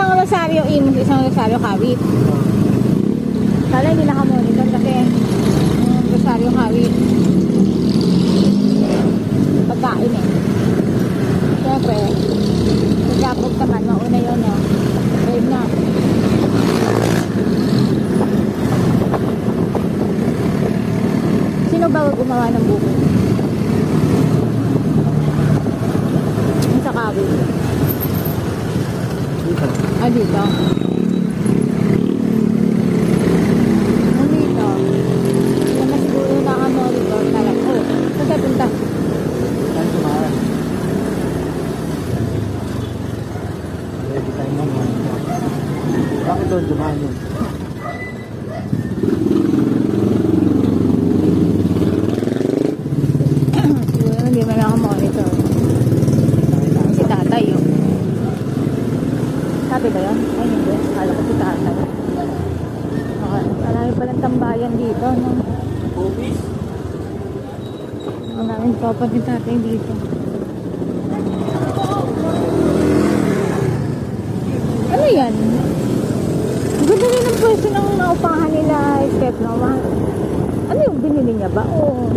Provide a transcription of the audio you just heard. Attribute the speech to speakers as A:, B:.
A: Isang Rosario Imus, isang Rosario Kawit. Kala hindi nakamonitor kasi Rosario Kawit. Pagkain eh. Siyempre, pagkapog naman, mauna yun no. Drive na. Sino ba gumawa ng buko? Yung sa Kawit.
B: Dito.
A: Ah, dito. Nandito. Hindi na siguro nakamonitor talaga. Oh, saan tayo punta?
B: Saan tumahan? Ready tayo naman. Bakit doon dumaan yun?
A: Siguro hindi mo nakamonitor. Si tatay yun. Sabi ba yun? Ay hindi. Kala ko si tatay. Okay. Marami palang tambayan dito. No?
B: Office?
A: Maraming papat ni tatay dito. Ano yan? Ang ganda rin ang pwesto ng naupahan nila, Step, no? Ano yung binili niya ba? O